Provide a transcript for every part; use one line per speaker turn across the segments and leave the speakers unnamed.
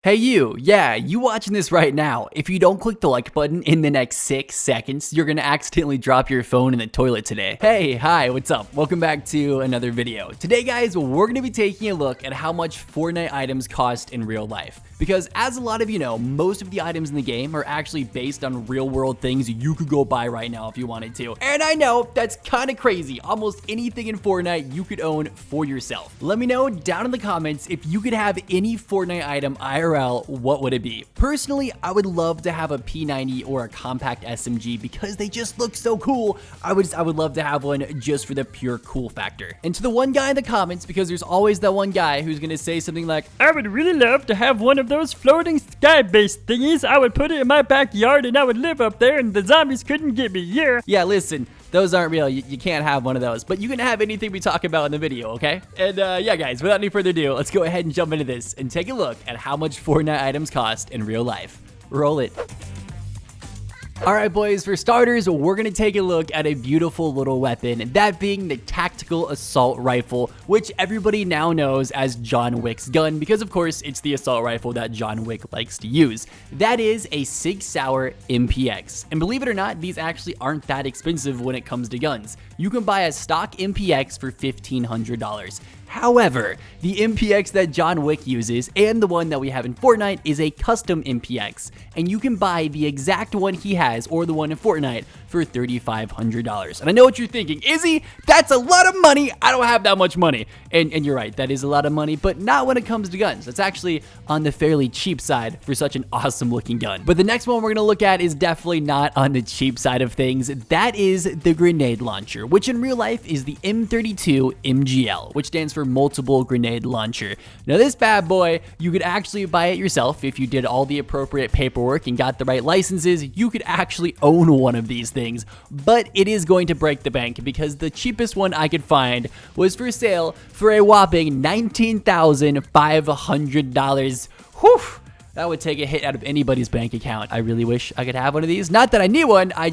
Hey you, yeah, you watching this right now. If you don't click the like button in the next 6 seconds, you're gonna accidentally drop your phone in the toilet today. Hey, hi, what's up? Welcome back to another video. Today guys, we're gonna be taking a look at how much Fortnite items cost in real life. Because as a lot of you know, most of the items in the game are actually based on real world things you could go buy right now if you wanted to. And I know, that's kinda crazy. Almost anything in Fortnite you could own for yourself. Let me know down in the comments if you could have any Fortnite item IRL, what would it be? Personally, I would love to have a P90 or a compact SMG because they just look so cool. I would love to have one just for the pure cool factor. And to the one guy in the comments, because there's always that one guy who's gonna say something like,
I would really love to have one of those floating sky-based thingies. I would put it in my backyard and I would live up there and the zombies couldn't get me.
yeah, listen, those aren't real. You can't have one of those, but you can have anything we talk about in the video, okay? And yeah, guys, without any further ado, let's go ahead and jump into this and take a look at how much Fortnite items cost in real life. Roll it. Alright boys, for starters, we're going to take a look at a beautiful little weapon, that being the Tactical Assault Rifle, which everybody now knows as John Wick's gun, because of course it's the assault rifle that John Wick likes to use. That is a Sig Sauer MPX, and believe it or not, these actually aren't that expensive when it comes to guns. You can buy a stock MPX for $1,500. However, the MPX that John Wick uses and the one that we have in Fortnite is a custom MPX, and you can buy the exact one he has or the one in Fortnite for $3,500. And I know what you're thinking, Izzy, that's a lot of money. I don't have that much money. And you're right, that is a lot of money, but not when it comes to guns. That's actually on the fairly cheap side for such an awesome looking gun. But the next one we're gonna look at is definitely not on the cheap side of things. That is the grenade launcher, which in real life is the M32 MGL, which stands for multiple grenade launcher. Now this bad boy, you could actually buy it yourself if you did all the appropriate paperwork and got the right licenses. You could actually own one of these things, but it is going to break the bank because the cheapest one I could find was for sale for a whopping $19,500. Whew! That would take a hit out of anybody's bank account. I really wish I could have one of these. Not that I need one, I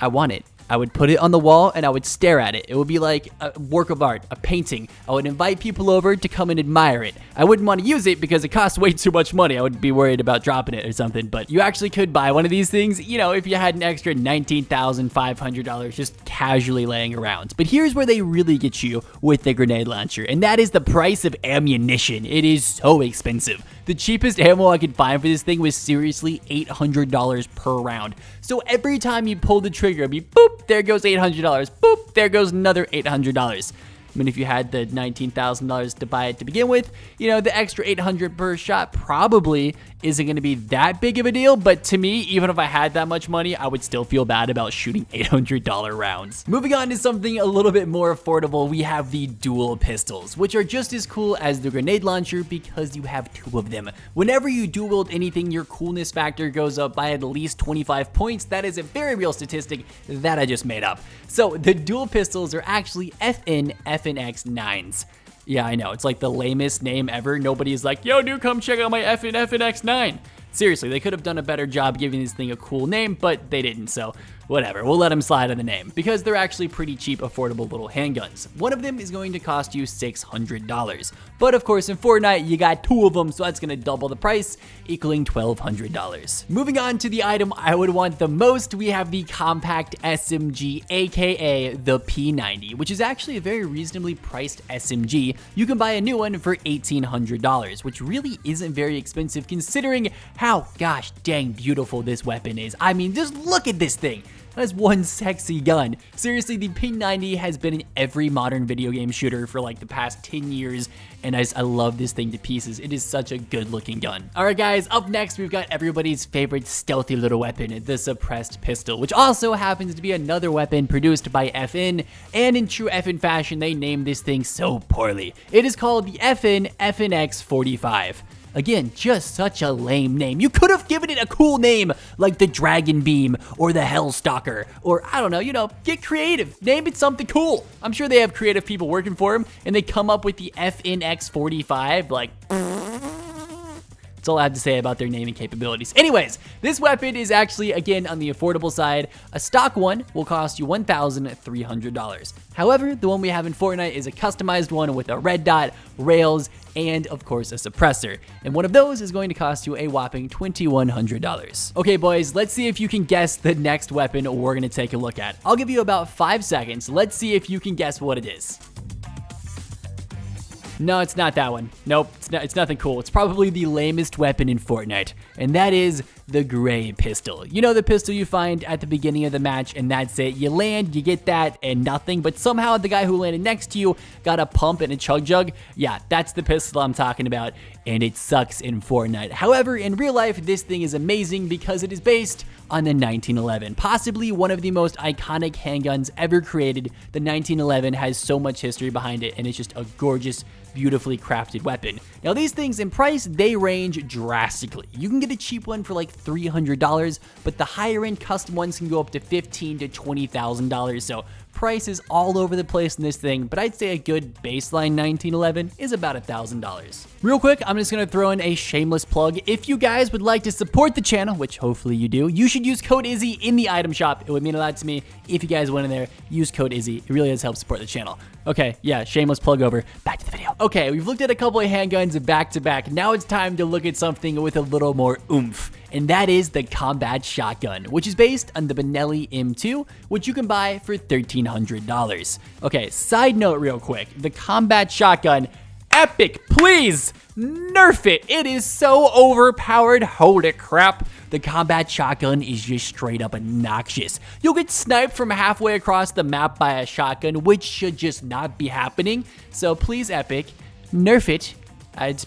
want it. I would put it on the wall and I would stare at it. It would be like a work of art, a painting. I would invite people over to come and admire it. I wouldn't want to use it because it costs way too much money. I would be worried about dropping it or something, but you actually could buy one of these things, you know, if you had an extra $19,500 just casually laying around. But here's where they really get you with the grenade launcher, and that is the price of ammunition. It is so expensive. The cheapest ammo I could find for this thing was seriously $800 per round. So every time you pull the trigger, it'd be boop, there goes $800. Boop, there goes another $800. I mean, if you had the $19,000 to buy it to begin with, you know, the extra $800 per shot probably isn't going to be that big of a deal. But to me, even if I had that much money, I would still feel bad about shooting $800 rounds. Moving on to something a little bit more affordable, we have the dual pistols, which are just as cool as the grenade launcher because you have two of them. Whenever you dual wield anything, your coolness factor goes up by at least 25 points. That is a very real statistic that I just made up. So the dual pistols are actually FNX9s. Yeah, I know, it's like the lamest name ever. Nobody's like, yo dude, come check out my FNX9. Seriously, they could have done a better job giving this thing a cool name, but they didn't, so whatever. We'll let them slide on the name because they're actually pretty cheap, affordable little handguns. One of them is going to cost you $600. But of course, in Fortnite, you got two of them, so that's going to double the price, equaling $1,200. Moving on to the item I would want the most, we have the compact SMG, aka the P90, which is actually a very reasonably priced SMG. You can buy a new one for $1,800, which really isn't very expensive considering how gosh dang beautiful this weapon is. I mean, just look at this thing. That's one sexy gun. Seriously, the P90 has been in every modern video game shooter for like the past 10 years, and I love this thing to pieces. It is such a good looking gun. Alright guys, up next we've got everybody's favorite stealthy little weapon, the suppressed pistol, which also happens to be another weapon produced by FN, and in true FN fashion, they named this thing so poorly. It is called the FN FNX45. Again, just such a lame name. You could have given it a cool name like the Dragon Beam or the Hellstalker, or I don't know, you know, get creative. Name it something cool. I'm sure they have creative people working for them and they come up with the FNX45 like That's all I have to say about their naming capabilities. Anyways, this weapon is actually, again, on the affordable side. A stock one will cost you $1,300. However, the one we have in Fortnite is a customized one with a red dot, rails, and of course a suppressor. And one of those is going to cost you a whopping $2,100. Okay boys, let's see if you can guess the next weapon we're gonna take a look at. I'll give you about 5 seconds. Let's see if you can guess what it is. No, it's not that one. Nope, it's nothing cool. It's probably the lamest weapon in Fortnite, and that is the gray pistol. You know, the pistol you find at the beginning of the match, and that's it. You land, you get that, and nothing, but somehow the guy who landed next to you got a pump and a chug jug. Yeah, that's the pistol I'm talking about, and it sucks in Fortnite. However, in real life, this thing is amazing because it is based on the 1911, possibly one of the most iconic handguns ever created. The 1911 has so much history behind it, and it's just a gorgeous, beautifully crafted weapon. Now these things in price, they range drastically. You can get a cheap one for like $300, but the higher end custom ones can go up to $15,000 to $20,000. So price is all over the place in this thing, but I'd say a good baseline 1911 is about $1,000. Real quick, I'm just gonna throw in a shameless plug. If you guys would like to support the channel, which hopefully you do, you should use code Izzy in the item shop. It would mean a lot to me if you guys went in there, use code Izzy. It really does help support the channel. Okay, yeah, shameless plug over. Back to the video. Okay, we've looked at a couple of handguns back to back. Now it's time to look at something with a little more oomph, and that is the combat shotgun, which is based on the Benelli M2, which you can buy for $1,300. Okay, side note real quick, the combat shotgun, epic, please nerf it. It is so overpowered, holy crap. The combat shotgun is just straight up obnoxious. You'll get sniped from halfway across the map by a shotgun, which should just not be happening. So please, Epic, nerf it,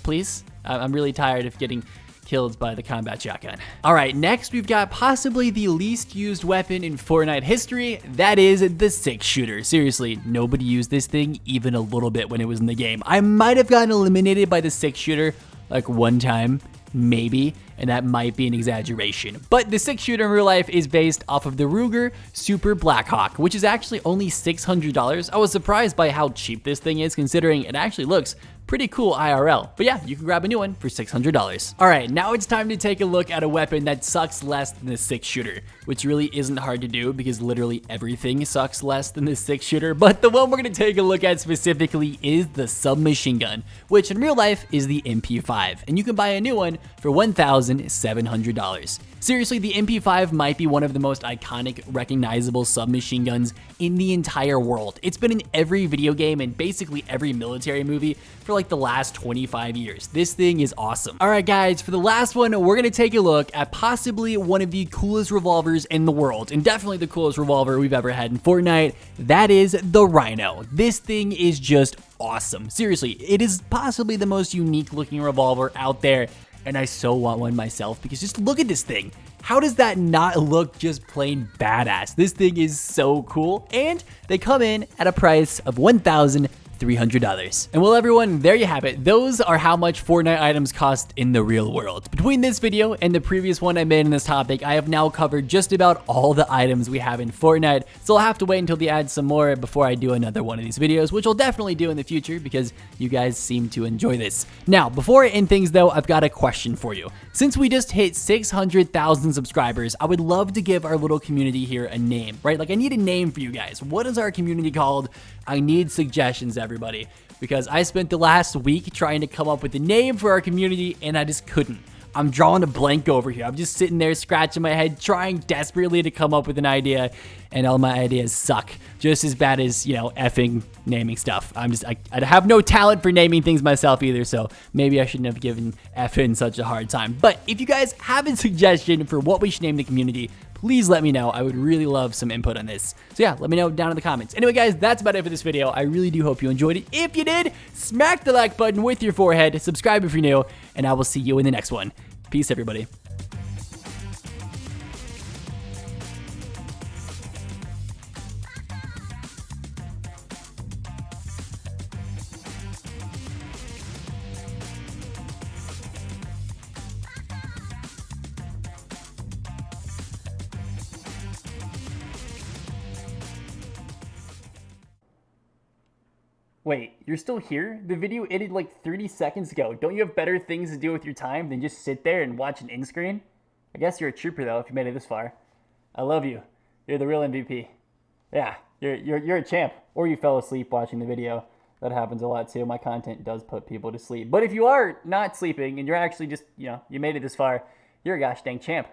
please. I'm really tired of getting killed by the combat shotgun. All right, next we've got possibly the least used weapon in Fortnite history. That is the 6-shooter. Seriously, nobody used this thing even a little bit when it was in the game. I might have gotten eliminated by the 6-shooter like one time, maybe, and that might be an exaggeration. But the 6-shooter in real life is based off of the Ruger Super Blackhawk, which is actually only $600. I was surprised by how cheap this thing is, considering it actually looks pretty cool IRL. But yeah, you can grab a new one for $600. All right, now it's time to take a look at a weapon that sucks less than the 6-shooter, which really isn't hard to do because literally everything sucks less than the 6-shooter. But the one we're gonna take a look at specifically is the Submachine Gun, which in real life is the MP5, and you can buy a new one for $1,700. Seriously, the MP5 might be one of the most iconic, recognizable submachine guns in the entire world. It's been in every video game and basically every military movie for like the last 25 years. This thing is awesome. All right, guys, for the last one, we're gonna take a look at possibly one of the coolest revolvers in the world, and definitely the coolest revolver we've ever had in Fortnite. That is the Rhino. This thing is just awesome. Seriously, it is possibly the most unique looking revolver out there, and I so want one myself because just look at this thing. How does that not look just plain badass? This thing is so cool, and they come in at a price of $1,300. And well, everyone, there you have it. Those are how much Fortnite items cost in the real world. Between this video and the previous one I made in this topic, I have now covered just about all the items we have in Fortnite, so I'll have to wait until they add some more before I do another one of these videos, which I'll definitely do in the future because you guys seem to enjoy this. Now, before I end things though, I've got a question for you. Since we just hit 600,000 subscribers, I would love to give our little community here a name, right? Like, I need a name for you guys. What is our community called? I need suggestions, everybody, because I spent the last week trying to come up with a name for our community and I just couldn't. I'm drawing a blank over here. I'm just sitting there scratching my head, trying desperately to come up with an idea, and all my ideas suck. Just as bad as, you know, effing naming stuff. I have no talent for naming things myself either, so maybe I shouldn't have given effing such a hard time. But if you guys have a suggestion for what we should name the community, please let me know. I would really love some input on this. So yeah, let me know down in the comments. Anyway, guys, that's about it for this video. I really do hope you enjoyed it. If you did, smack the like button with your forehead, subscribe if you're new, and I will see you in the next one. Peace, everybody. Wait, you're still here? The video ended like 30 seconds ago. Don't you have better things to do with your time than just sit there and watch an end screen? I guess you're a trooper though if you made it this far. I love you. You're the real MVP. Yeah, you're a champ. Or you fell asleep watching the video. That happens a lot too. My content does put people to sleep. But if you are not sleeping and you're actually just, you know, you made it this far, you're a gosh dang champ.